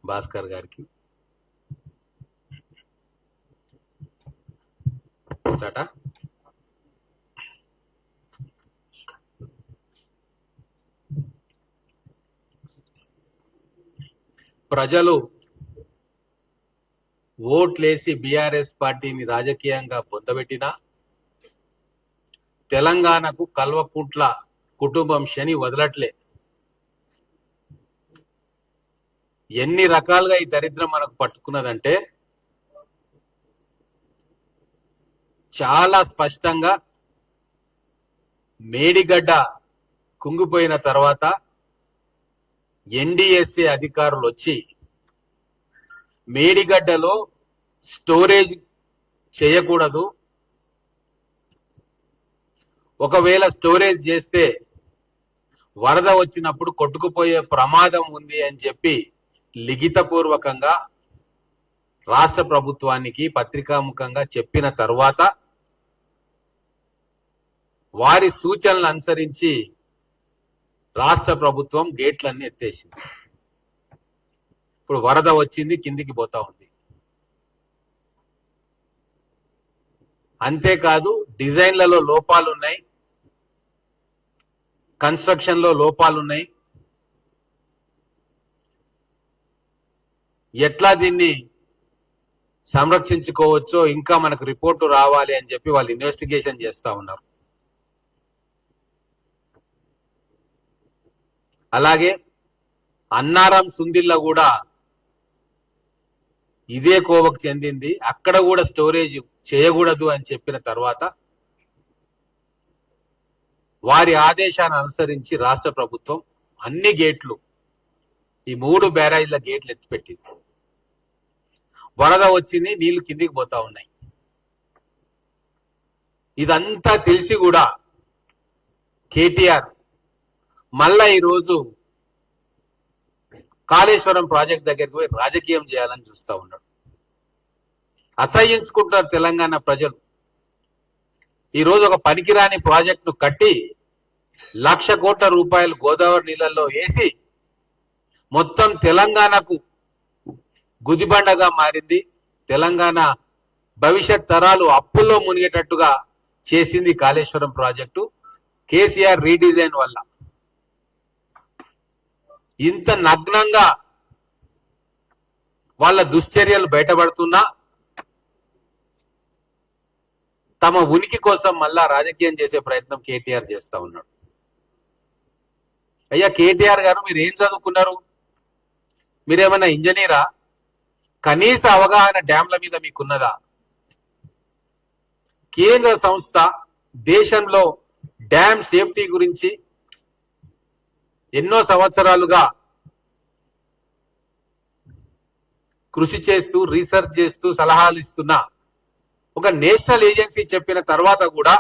భాస్కర్ గారికి టాటా. ప్రజలు ఓట్లేసి బీఆర్ఎస్ పార్టీని రాజకీయంగా పొందబెట్టినా తెలంగాణకు కల్వకుంట్ల కుటుంబం శని వదలట్లే. ఎన్ని రకాలుగా ఈ దరిద్రం మనకు పట్టుకున్నదంటే చాలా స్పష్టంగా మేడిగడ్డ కుంగిపోయిన తర్వాత ఎన్డీఎస్ఏ అధికారులు వచ్చి మేడిగడ్డలో స్టోరేజ్ చేయకూడదు, ఒకవేళ స్టోరేజ్ చేస్తే వరద వచ్చినప్పుడు కొట్టుకుపోయే ప్రమాదం ఉంది అని చెప్పి లిఖితపూర్వకంగా రాష్ట్ర ప్రభుత్వానికి పత్రికాముఖంగా చెప్పిన తర్వాత వారి సూచనలు అనుసరించి రాష్ట్ర ప్రభుత్వం గేట్లన్నీ ఎత్తేసింది. ఇప్పుడు వరద వచ్చింది, కిందికి పోతా ఉంది. అంతేకాదు డిజైన్లలో లోపాలున్నాయి, కన్స్ట్రక్షన్ లో లోపాలున్నాయి. ఎట్లా దీన్ని సంరక్షించుకోవచ్చో ఇంకా మనకు రిపోర్టు రావాలి అని చెప్పి వాళ్ళు ఇన్వెస్టిగేషన్ చేస్తా ఉన్నారు. అలాగే అన్నారం సుందిల్ల కూడా ఇదే కోవకు చెందింది, అక్కడ కూడా స్టోరేజ్ చేయకూడదు అని చెప్పిన తర్వాత వారి ఆదేశాన్ని అనుసరించి రాష్ట్ర ప్రభుత్వం అన్ని గేట్లు, ఈ 3 బ్యారేజ్ల గేట్లు ఎత్తిపెట్టింది. వరద వచ్చింది, నీళ్లు కిందికి పోతా ఉన్నాయి. ఇదంతా తెలిసి కూడా కేటీఆర్ మళ్ళా ఈరోజు కాళేశ్వరం ప్రాజెక్ట్ దగ్గరికి పోయి రాజకీయం చేయాలని చూస్తా ఉన్నాడు. అసహ్యించుకుంటారు తెలంగాణ ప్రజలు. ఈరోజు ఒక పనికిరాని ప్రాజెక్టును కట్టి 1,00,000 కోట్ల రూపాయలు గోదావరి నీళ్ళల్లో వేసి మొత్తం తెలంగాణకు గుదిబండగా మారింది. తెలంగాణ భవిష్యత్ తరాలు అప్పుల్లో మునిగేటట్టుగా చేసింది కాళేశ్వరం ప్రాజెక్టు కేసీఆర్ రీడిజైన్ వల్ల. ఇంత నగ్నంగా వాళ్ళ దుశ్చర్యలు బయటపడుతున్నా తమ ఉనికి కోసం మళ్ళా రాజకీయం చేసే ప్రయత్నం కేటీఆర్ చేస్తా ఉన్నాడు. అయ్యా కేటీఆర్ గారు, మీరు ఏం చదువుకున్నారు? మీరేమన్నా ఇంజనీరా? కనీస అవగాహన డ్యాంల మీద మీకున్నదా? కేంద్ర సంస్థ దేశంలో డ్యామ్ సేఫ్టీ గురించి ఎన్నో సంవత్సరాలుగా కృషి చేస్తూ రీసెర్చ్ చేస్తూ సలహాలు ఇస్తున్న ఒక నేషనల్ ఏజెన్సీ చెప్పిన తర్వాత కూడా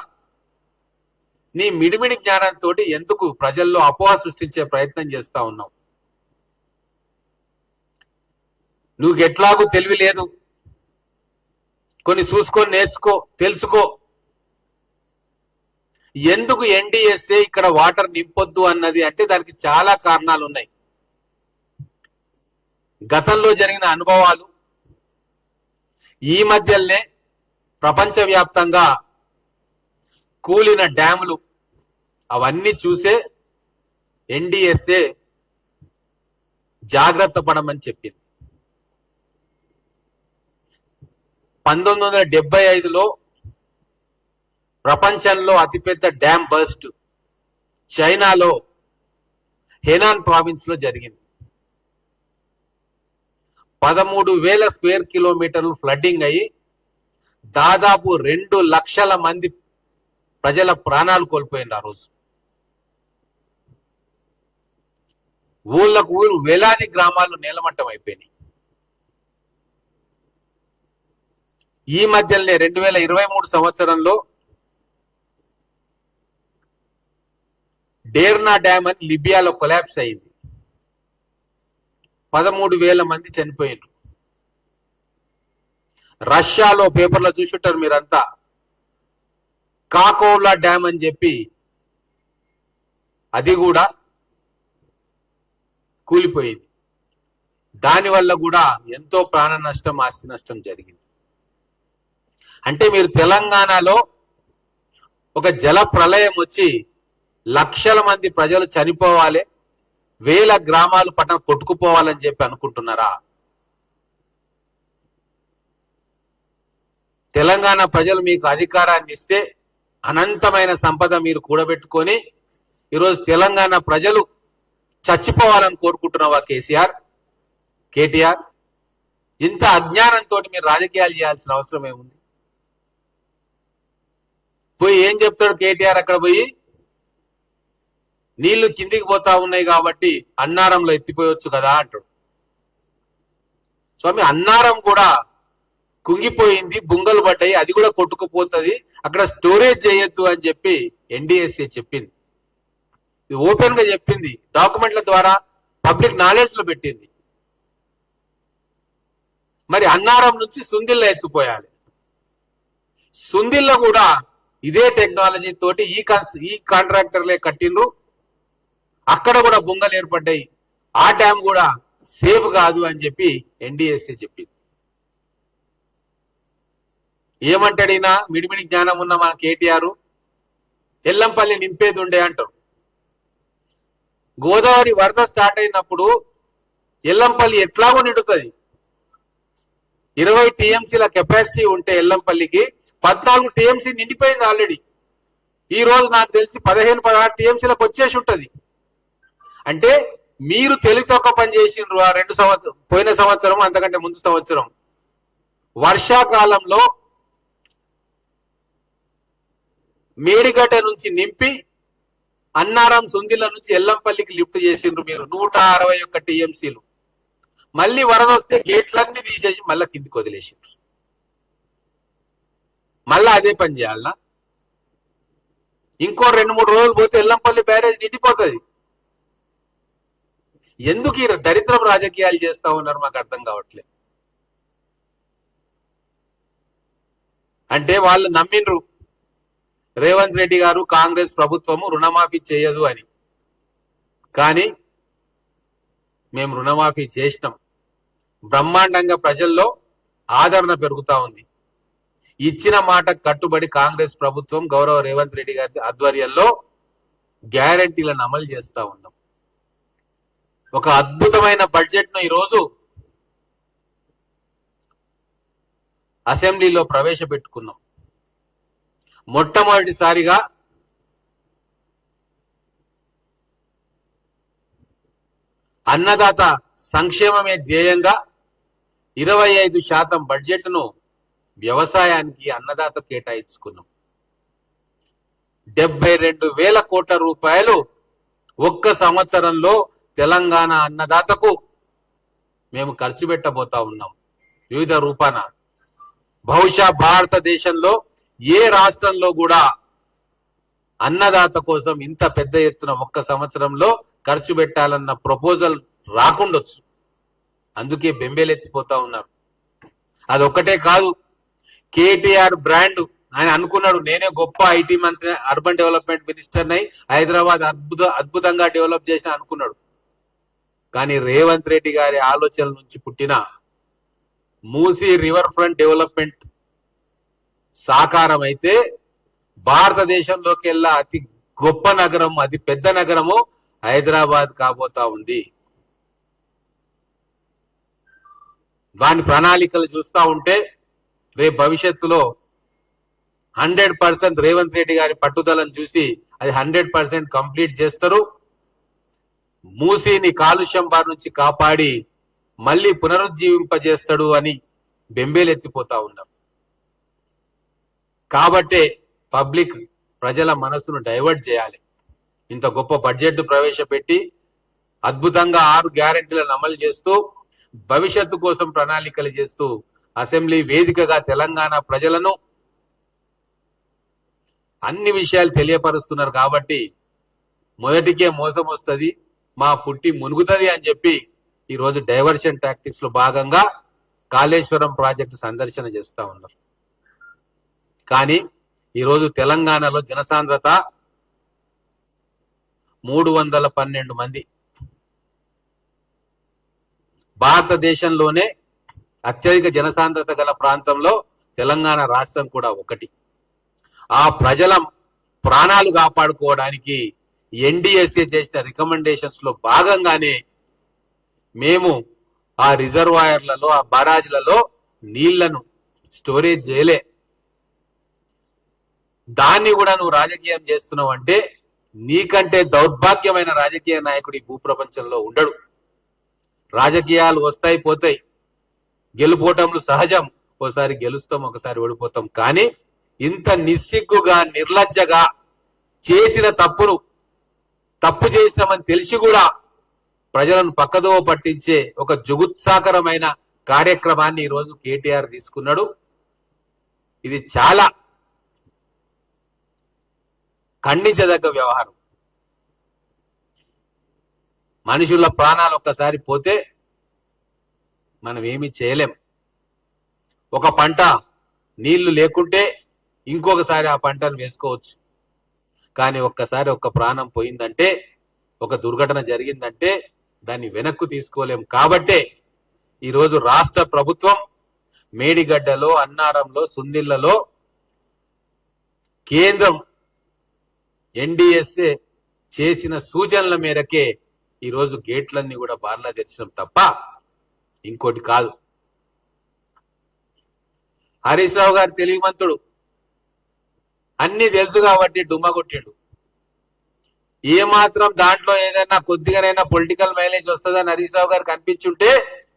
నీ మిడిమిడి జ్ఞానంతో ఎందుకు ప్రజల్లో అపోహ సృష్టించే ప్రయత్నం చేస్తా ఉన్నావు? నువ్వు ఎట్లాగూ తెలివి లేదు, కొన్ని చూసుకొని నేర్చుకో, తెలుసుకో. ఎందుకు ఎన్డీఎస్ఏ ఇక్కడ వాటర్ నింపొద్దు అన్నది అంటే దానికి చాలా కారణాలు ఉన్నాయి. గతంలో జరిగిన అనుభవాలు, ఈ మధ్యనే ప్రపంచవ్యాప్తంగా కూలిన డ్యాములు, అవన్నీ చూసే ఎన్డీఎస్ఏ జాగ్రత్త పడమని చెప్పింది. 1975లో ప్రపంచంలో అతిపెద్ద డ్యామ్ బర్స్ట్ చైనాలో హెనాన్ ప్రావిన్స్ లో జరిగింది. 13,000 స్క్వేర్ కిలోమీటర్లు ఫ్లడ్డింగ్ అయ్యి దాదాపు 2 లక్షల మంది ప్రజల ప్రాణాలు కోల్పోయింది. ఆ రోజు ఊళ్ళకు ఊరు వేలాది గ్రామాలు నేలమట్టం అయిపోయినాయి. ఈ మధ్యనే 2023 సంవత్సరంలో డేర్నా డ్యామ్ అని లిబియాలో కొలాప్స్ అయింది. 13,000 మంది చనిపోయారు. రష్యాలో పేపర్లో చూసుంటారు మీరంతా, కాకోవ్లా డ్యామ్ అని చెప్పి అది కూడా కూలిపోయింది. దానివల్ల కూడా ఎంతో ప్రాణ నష్టం, ఆస్తి నష్టం జరిగింది. అంటే మీరు తెలంగాణలో ఒక జల ప్రళయం వచ్చి లక్షల మంది ప్రజలు చనిపోవాలి, వేల గ్రామాలు పట్టణ కొట్టుకుపోవాలని చెప్పి అనుకుంటున్నారా? తెలంగాణ ప్రజలు మీకు అధికారాన్ని ఇస్తే అనంతమైన సంపద మీరు కూడబెట్టుకొని ఈరోజు తెలంగాణ ప్రజలు చచ్చిపోవాలని కోరుకుంటున్నావా కేటీఆర్? ఇంత అజ్ఞానంతో మీరు రాజకీయాలు చేయాల్సిన అవసరం ఏముంది? పోయి ఏం చెప్తాడు కేటీఆర్ అక్కడ పోయి? నీళ్లు కిందికి పోతా ఉన్నాయి కాబట్టి అన్నారంలో ఎత్తిపోయొచ్చు కదా అంటాడు. స్వామి, అన్నారం కూడా కుంగిపోయింది, బుంగలు పడ్డాయి, అది కూడా కొట్టుకుపోతుంది, అక్కడ స్టోరేజ్ చేయొద్దు అని చెప్పి ఎన్డీఎస్ఏ చెప్పింది. ఇది ఓపెన్ గా చెప్పింది, డాక్యుమెంట్ల ద్వారా పబ్లిక్ నాలెడ్జ్ లో పెట్టింది. మరి అన్నారం నుంచి సుందిల్ల ఎత్తుపోయాలి. సుందిల్ల కూడా ఇదే టెక్నాలజీ తోటి ఈ కాంట్రాక్టర్లే కట్టిండ్రు, అక్కడ కూడా బుంగలు ఏర్పడ్డాయి, ఆ డ్యామ్ కూడా సేఫ్ కాదు అని చెప్పి ఎన్డీఎస్ఏ చెప్పింది. ఏమంటాడినా మిడిమిడి జ్ఞానం ఉన్న మన కేటీఆర్, ఎల్లంపల్లి నింపేది ఉండే అంటారు. గోదావరి వరద స్టార్ట్ అయినప్పుడు ఎల్లంపల్లి ఎట్లాగో నిండుతుంది. 20 టీఎంసీల కెపాసిటీ ఉంటే ఎల్లంపల్లికి 14 టీఎంసీ నిండిపోయింది ఆల్రెడీ. ఈ రోజు నాకు తెలిసి 15-16 టీఎంసీలకు వచ్చేసి ఉంటది. అంటే మీరు తెలివితోక పని చేసిండ్రు ఆ 2 సంవత్సరం, పోయిన సంవత్సరం అంతకంటే ముందు సంవత్సరం వర్షాకాలంలో మేడిగడ్డ నుంచి నింపి అన్నారం సుందిల నుంచి ఎల్లంపల్లికి లిఫ్ట్ చేసిండ్రు మీరు 161 టీఎంసీలు. మళ్ళీ వరద వస్తే గేట్లన్నీ తీసేసి మళ్ళీ కిందికి వదిలేసిండ్రు. మళ్ళా అదే పని చేయాలనా? ఇంకో 2-3 రోజులు పోతే ఎల్లంపల్లి బ్యారేజ్ నిండిపోతుంది. ఎందుకు ఈ దరిద్రం రాజకీయాలు చేస్తా ఉన్నారు మాకు అర్థం కావట్లేదు. అంటే వాళ్ళు నమ్మిండ్రు రేవంత్ రెడ్డి గారు, కాంగ్రెస్ ప్రభుత్వము రుణమాఫీ చేయదు అని. కానీ మేము రుణమాఫీ చేసినాం. బ్రహ్మాండంగా ప్రజల్లో ఆదరణ పెరుగుతా ఉంది. ఇచ్చిన మాట కట్టుబడి కాంగ్రెస్ ప్రభుత్వం గౌరవ రేవంత్ రెడ్డి గారి ఆధ్వర్యంలో గ్యారంటీలను అమలు చేస్తా ఉన్నాం. ఒక అద్భుతమైన బడ్జెట్ ను ఈరోజు అసెంబ్లీలో ప్రవేశపెట్టుకున్నాం. మొట్టమొదటిసారిగా అన్నదాత సంక్షేమమే ధ్యేయంగా 25% బడ్జెట్ను వ్యవసాయానికి అన్నదాత కేటాయించుకున్నాం. 72,000 కోట్ల రూపాయలు ఒక్క సంవత్సరంలో తెలంగాణ అన్నదాతకు మేము ఖర్చు పెట్టబోతా ఉన్నాం వివిధ రూపాన. బహుశా భారతదేశంలో ఏ రాష్ట్రంలో కూడా అన్నదాత కోసం ఇంత పెద్ద ఎత్తున ఒక్క సంవత్సరంలో ఖర్చు పెట్టాలన్న ప్రపోజల్ రాకుండొచ్చు. అందుకే బెంబేలెత్తిపోతా ఉన్నారు. అదొక్కటే కాదు, కేటీఆర్ బ్రాండ్ ఆయన అనుకున్నాడు నేనే గొప్ప ఐటీ మంత్రి, అర్బన్ డెవలప్మెంట్ మినిస్టర్ నై హైదరాబాద్ అద్భుతంగా డెవలప్ చేసిన అనుకున్నాడు. కానీ రేవంత్ రెడ్డి గారి ఆలోచనల నుంచి పుట్టిన మూసీ రివర్ ఫ్రంట్ డెవలప్మెంట్ సాకారం అయితే భారతదేశంలోకి వెళ్ళా అతి గొప్ప నగరం, అతి పెద్ద నగరము హైదరాబాద్ కాబోతా ఉంది. వాని ప్రణాళికలు చూస్తా ఉంటే రేపు భవిష్యత్తులో 100% రేవంత్ రెడ్డి గారి పట్టుదలను చూసి అది 100% కంప్లీట్ చేస్తారు. మూసీని కాలుష్యం బారి నుంచి కాపాడి మళ్ళీ పునరుజ్జీవింపజేస్తాడు అని బెంబేలెత్తిపోతా ఉన్నారు. కాబట్టే పబ్లిక్ ప్రజల మనసును డైవర్ట్ చేయాలి. ఇంత గొప్ప బడ్జెట్ ప్రవేశపెట్టి అద్భుతంగా 6 గ్యారెంటీలను అమలు చేస్తూ భవిష్యత్తు కోసం ప్రణాళికలు చేస్తూ అసెంబ్లీ వేదికగా తెలంగాణ ప్రజలను అన్ని విషయాలు తెలియపరుస్తున్నారు. కాబట్టి మొదటికే మోసం వస్తుంది, మా పుట్టి మునుగుతుంది అని చెప్పి ఈరోజు డైవర్షన్ టాక్టిక్స్ లో భాగంగా కాళేశ్వరం ప్రాజెక్టు సందర్శన చేస్తా ఉన్నారు. కానీ ఈరోజు తెలంగాణలో జనసాంద్రత 312 మంది. భారతదేశంలోనే అత్యధిక జనసాంద్రత గల ప్రాంతంలో తెలంగాణ రాష్ట్రం కూడా ఒకటి. ఆ ప్రజల ప్రాణాలు కాపాడుకోవడానికి ఎన్డీఎస్ఏ చేసిన రికమెండేషన్స్ లో భాగంగానే మేము ఆ రిజర్వాయర్లలో, ఆ బరాజ్లలో నీళ్లను స్టోరేజ్ చేయలే. దాన్ని కూడా నువ్వు రాజకీయం చేస్తున్నావు అంటే నీకంటే దౌర్భాగ్యమైన రాజకీయ నాయకుడు ఈ భూప్రపంచంలో ఉండడు. రాజకీయాలు వస్తాయి పోతాయి, గెలుపోవటంలు సహజం. ఒకసారి గెలుస్తాం, ఒకసారి ఓడిపోతాం. కానీ ఇంత నిస్సిగ్గుగా, నిర్లజ్జగా చేసిన తప్పు చేసినామని తెలిసి కూడా ప్రజలను పక్కదోవ పట్టించే ఒక జుగుత్సాకరమైన కార్యక్రమాన్ని ఈరోజు కేటీఆర్ తీసుకున్నాడు. ఇది చాలా ఖండించదగ్గ వ్యవహారం. మనుషుల ప్రాణాలు ఒక్కసారి పోతే మనం ఏమీ చేయలేం. ఒక పంట నీళ్లు లేకుంటే ఇంకొకసారి ఆ పంటను వేసుకోవచ్చు. కానీ ఒక్కసారి ఒక్క ప్రాణం పోయిందంటే, ఒక దుర్ఘటన జరిగిందంటే దాన్ని వెనక్కు తీసుకోలేం. కాబట్టే ఈరోజు రాష్ట్ర ప్రభుత్వం మేడిగడ్డలో, అన్నారంలో, సుందిళ్లలో కేంద్రం ఎన్డీఎస్ఏ చేసిన సూచనల మేరకే ఈరోజు గేట్లన్నీ కూడా బార్లా తెరిచడం తప్ప ఇంకోటి కాదు. హరీష్ రావు గారు తెలివిమంతుడు, అన్ని తెలుసు కాబట్టి డుమ్మ కొట్టాడు. ఏమాత్రం దాంట్లో ఏదైనా కొద్దిగానైనా పొలిటికల్ మైలేజ్ వస్తుందని హరీష్ రావు గారు కనిపించుంటే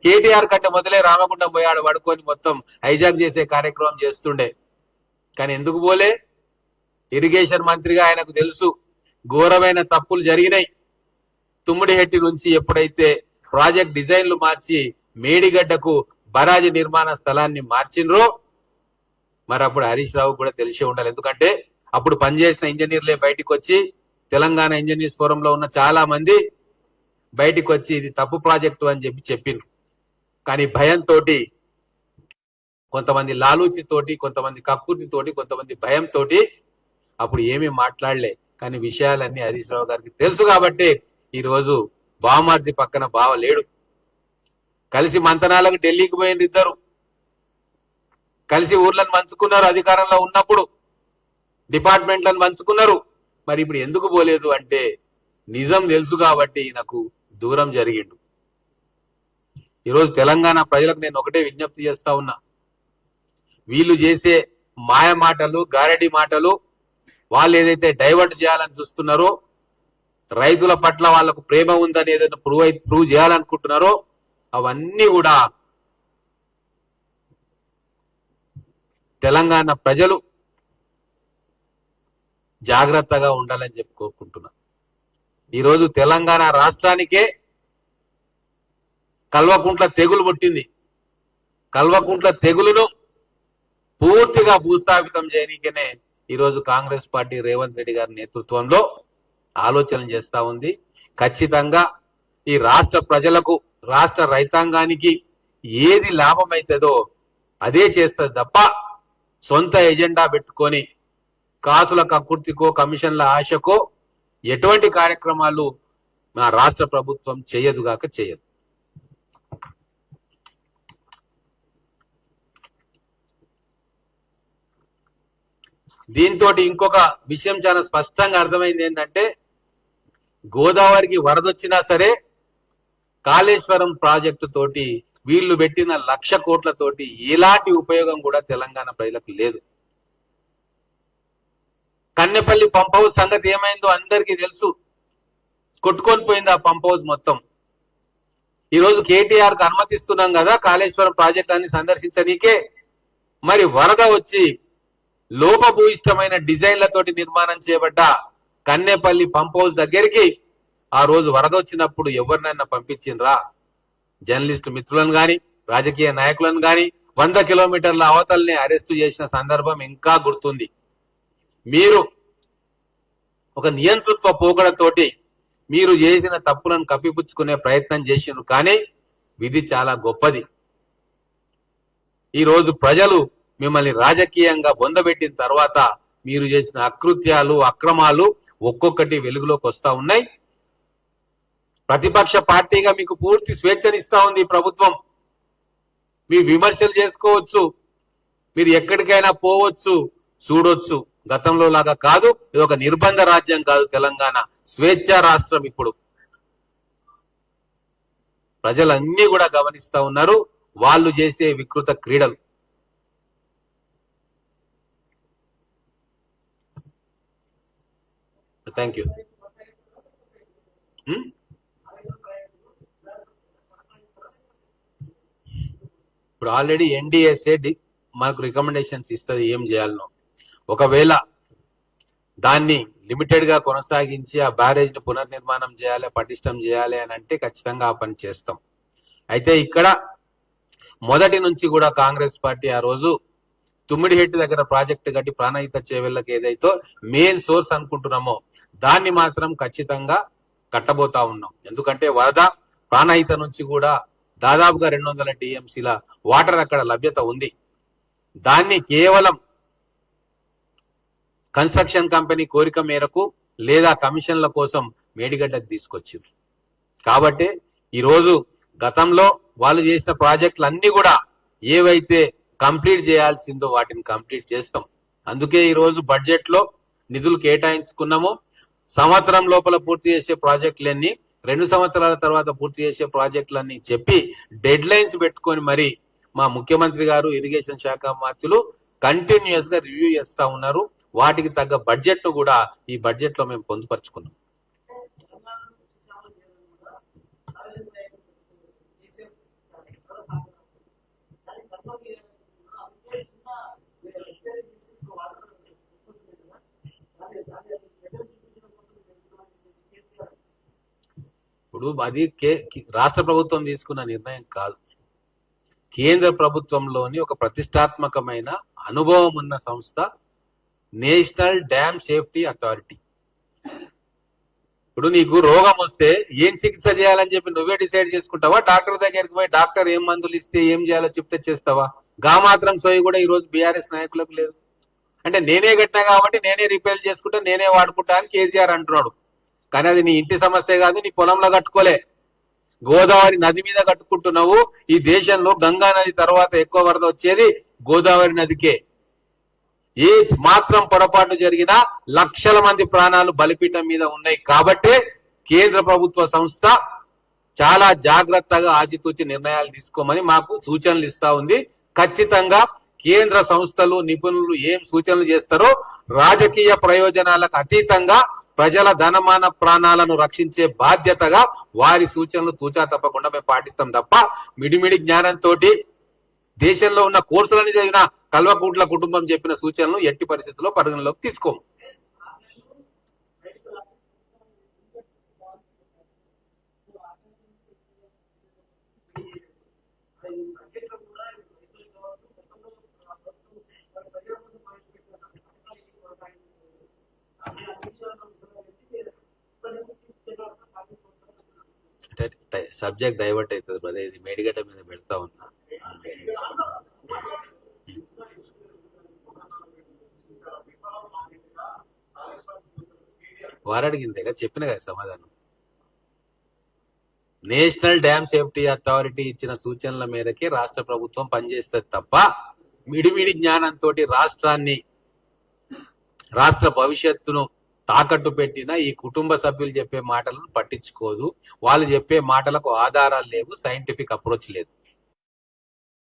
కేటీఆర్ కంటే మొదలే రామగుండం పోయాడు పడుకొని మొత్తం హైజాక్ చేసే కార్యక్రమం చేస్తుండే. కానీ ఎందుకు పోలే? ఇరిగేషన్ మంత్రిగా ఆయనకు తెలుసు ఘోరమైన తప్పులు జరిగినాయి. తుమ్మిడిహెట్టి నుంచి ఎప్పుడైతే ప్రాజెక్ట్ డిజైన్లు మార్చి మేడిగడ్డకు బరాజు నిర్మాణ స్థలాన్ని మార్చిండ్రో మరి అప్పుడు హరీష్ రావు కూడా తెలిసే ఉండాలి. ఎందుకంటే అప్పుడు పనిచేసిన ఇంజనీర్లే బయటకు వచ్చి, తెలంగాణ ఇంజనీర్స్ ఫోరంలో ఉన్న చాలా మంది బయటకు వచ్చి ఇది తప్పు ప్రాజెక్టు అని చెప్పిండ్రు. కానీ భయంతో, కొంతమంది లాలూచితోటి, కొంతమంది కక్కుర్తితోటి, కొంతమంది భయంతో అప్పుడు ఏమీ మాట్లాడలే. కానీ విషయాలన్నీ హరీష్ రావు గారికి తెలుసు కాబట్టి ఈరోజు బావమర్ది పక్కన బావ లేడు. కలిసి మంతనాలకు ఢిల్లీకి పోయింది ఇద్దరు, కలిసి ఊర్లను పంచుకున్నారు. అధికారంలో ఉన్నప్పుడు డిపార్ట్మెంట్లను పంచుకున్నారు. మరి ఇప్పుడు ఎందుకు పోలేదు అంటే నిజం తెలుసు కాబట్టి నాకు దూరం జరిగిండు. ఈరోజు తెలంగాణ ప్రజలకు నేను ఒకటే విజ్ఞప్తి చేస్తా ఉన్నా, వీళ్ళు చేసే మాయ మాటలు, గారడి మాటలు, వాళ్ళు ఏదైతే డైవర్ట్ చేయాలని చూస్తున్నారో, రైతుల పట్ల వాళ్లకు ప్రేమ ఉందని ఏదైతే ప్రూవ్ చేయాలనుకుంటున్నారో అవన్నీ కూడా తెలంగాణ ప్రజలు జాగ్రత్తగా ఉండాలని చెప్పి కోరుకుంటున్నా. ఈరోజు తెలంగాణ రాష్ట్రానికే కల్వకుంట్ల తెగులు పుట్టింది. కల్వకుంట్ల తెగులును పూర్తిగా భూస్థాపితం చేయడానికనే ఈరోజు కాంగ్రెస్ పార్టీ రేవంత్ రెడ్డి గారి నేతృత్వంలో ఆలోచన చేస్తా ఉంది. ఖచ్చితంగా ఈ రాష్ట్ర ప్రజలకు, రాష్ట్ర రైతాంగానికి ఏది లాభం అవుతుందో అదే చేస్తుంది తప్ప సొంత ఎజెండా పెట్టుకొని కాసుల కక్కుర్తికో, కమిషన్ల ఆశకో ఎటువంటి కార్యక్రమాలు మా రాష్ట్ర ప్రభుత్వం చేయదుగాక చేయదు. దీంతో ఇంకొక విషయం చాలా స్పష్టంగా అర్థమైంది ఏంటంటే, గోదావరికి వరదొచ్చినా సరే కాళేశ్వరం ప్రాజెక్టు తోటి వీళ్ళు పెట్టిన 1,00,000 కోట్లతోటి ఎలాంటి ఉపయోగం కూడా తెలంగాణ ప్రజలకు లేదు. కన్నెపల్లి పంప్ హౌస్ సంగతి ఏమైందో అందరికీ తెలుసు. కొట్టుకొని పోయింది ఆ పంప్ హౌస్ మొత్తం. ఈరోజు కేటీఆర్ కు అనుమతిస్తున్నాం కదా కాళేశ్వరం ప్రాజెక్ట్ అన్ని సందర్శించనీకే, మరి వరద వచ్చి లోపభూయిష్టమైన డిజైన్లతోటి నిర్మాణం చేయబడ్డ కన్నెపల్లి పంప్ హౌస్ దగ్గరికి ఆ రోజు వరద వచ్చినప్పుడు ఎవరినైనా పంపించిండ్రా? జర్నలిస్టు మిత్రులను గాని, రాజకీయ నాయకులను గాని 100 కిలోమీటర్ల అవతల్ని అరెస్టు చేసిన సందర్భం ఇంకా గుర్తుంది. మీరు ఒక నియంతృత్వ పోకడతోటి మీరు చేసిన తప్పులను కప్పిపుచ్చుకునే ప్రయత్నం చేసినారు. కానీ విధి చాలా గొప్పది. ఈ రోజు ప్రజలు మిమ్మల్ని రాజకీయంగా బొందబెట్టిన తర్వాత మీరు చేసిన అకృత్యాలు, అక్రమాలు ఒక్కొక్కటి వెలుగులోకి వస్తా ఉన్నాయి. ప్రతిపక్ష పార్టీగా మీకు పూర్తి స్వేచ్ఛనిస్తా ఉంది ప్రభుత్వం. మీ విమర్శలు చేసుకోవచ్చు, మీరు ఎక్కడికైనా పోవచ్చు, చూడొచ్చు. గతంలో లాగా కాదు, ఇది ఒక నిర్బంధ రాజ్యం కాదు తెలంగాణ, స్వేచ్ఛా రాష్ట్రం. ఇప్పుడు ప్రజలన్నీ కూడా గమనిస్తా ఉన్నారు వాళ్ళు చేసే వికృత క్రీడలు. Thank you. ఇప్పుడు ఆల్రెడీ ఎన్డీఎస్ఏ మనకు రికమెండేషన్స్ ఇస్తుంది ఏం చేయాలనో. ఒకవేళ దాన్ని లిమిటెడ్ గా కొనసాగించి ఆ బ్యారేజ్ ను పునర్నిర్మాణం చేయాలి, పటిష్టం చేయాలి అని అంటే ఖచ్చితంగా ఆ పని చేస్తాం. అయితే ఇక్కడ మొదటి నుంచి కూడా కాంగ్రెస్ పార్టీ ఆ రోజు తుమ్మిడిహెట్టి దగ్గర ప్రాజెక్టు కట్టి ప్రాణహిత చేవెళ్ళకి ఏదైతే మెయిన్ సోర్స్ అనుకుంటున్నామో దాన్ని మాత్రం ఖచ్చితంగా కట్టబోతా ఉన్నాం. ఎందుకంటే వరద ప్రాణహిత నుంచి కూడా దాదాపుగా 200 టీఎంసీల వాటర్ అక్కడ లభ్యత ఉంది. దాన్ని కేవలం కన్స్ట్రక్షన్ కంపెనీ కోరిక మేరకు లేదా కమిషన్ల కోసం మేడిగడ్డకు తీసుకొచ్చారు. కాబట్టి ఈరోజు గతంలో వాళ్ళు చేసిన ప్రాజెక్టులు అన్ని కూడా ఏవైతే కంప్లీట్ చేయాల్సిందో వాటిని కంప్లీట్ చేస్తాం. అందుకే ఈరోజు బడ్జెట్ లో నిధులు కేటాయించుకున్నాము. సంవత్సరం లోపల పూర్తి చేసే ప్రాజెక్టులన్నీ, 2 సంవత్సరాల తర్వాత పూర్తి చేసే ప్రాజెక్టులన్నీ చెప్పి డెడ్ లైన్స్ పెట్టుకొని మరి మా ముఖ్యమంత్రి గారు, ఇరిగేషన్ శాఖ మంత్రులు కంటిన్యూస్ గా రివ్యూ చేస్తా ఉన్నారు. వాటికి తగ్గ బడ్జెట్ ను కూడా ఈ బడ్జెట్ లో మేము పొందుపరుచుకున్నాం. ఇప్పుడు అది రాష్ట్ర ప్రభుత్వం తీసుకున్న నిర్ణయం కాదు, కేంద్ర ప్రభుత్వంలోని ఒక ప్రతిష్టాత్మకమైన అనుభవం ఉన్న సంస్థ నేషనల్ డ్యామ్ సేఫ్టీ అథారిటీ. ఇప్పుడు నీకు రోగం వస్తే ఏం చికిత్స చేయాలని చెప్పి నువ్వే డిసైడ్ చేసుకుంటావా? డాక్టర్ దగ్గరికి పోయి డాక్టర్ ఏం మందులు ఇస్తే ఏం చేయాలో చెప్తే చేస్తావా? గా మాత్రం సోయి కూడా ఈ రోజు బీఆర్ఎస్ నాయకులకు లేదు. అంటే నేనే కట్టినా కాబట్టి నేనే రిపేర్ చేసుకుంటా, నేనే వాడుకుంటా అని కేసీఆర్ అంటున్నాడు. కానీ అది నీ ఇంటి సమస్య కాదు, నీ పొలంలో కట్టుకోలే, గోదావరి నది మీద కట్టుకుంటున్నావు. ఈ దేశంలో గంగా నది తర్వాత ఎక్కువ వరద వచ్చేది గోదావరి నదికే. ఏ మాత్రం పొరపాటు జరిగినా లక్షల మంది ప్రాణాలు బలిపీఠం మీద ఉన్నాయి. కాబట్టే కేంద్ర ప్రభుత్వ సంస్థ చాలా జాగ్రత్తగా ఆచితూచి నిర్ణయాలు తీసుకోమని మాకు సూచనలు ఇస్తా ఉంది. ఖచ్చితంగా కేంద్ర సంస్థలు, నిపుణులు ఏం సూచనలు చేస్తారో రాజకీయ ప్రయోజనాలకు అతీతంగా ప్రజల ధనమాన ప్రాణాలను రక్షించే బాధ్యతగా వారి సూచనలు తూచా తప్పకుండా మేము పాటిస్తాం తప్ప మిడిమిడి జ్ఞానంతో దేశంలో ఉన్న కోర్సులని చదివిన కల్వకుంట్ల కుటుంబం చెప్పిన సూచనలు ఎట్టి పరిస్థితుల్లో పరిగణలోకి తీసుకోము. సబ్జెక్ట్ డైవర్ట్ అవుతుంది బ్రదర్, ఇది మేడిగడ్డ మీద పెడతా ఉన్నా. వారడిగిందేగా చెప్పిన కదా సమాధానం. నేషనల్ డ్యామ్ సేఫ్టీ అథారిటీ ఇచ్చిన సూచనల మేరకే రాష్ట్ర ప్రభుత్వం పనిచేస్తుంది తప్ప మిడిమిడి జ్ఞానంతో రాష్ట్రాన్ని, రాష్ట్ర భవిష్యత్తును తాకట్టు పెట్టిన ఈ కుటుంబ సభ్యులు చెప్పే మాటలను పట్టించుకోదు. వాళ్ళు చెప్పే మాటలకు ఆధారాలు లేవు, సైంటిఫిక్ అప్రోచ్ లేదు.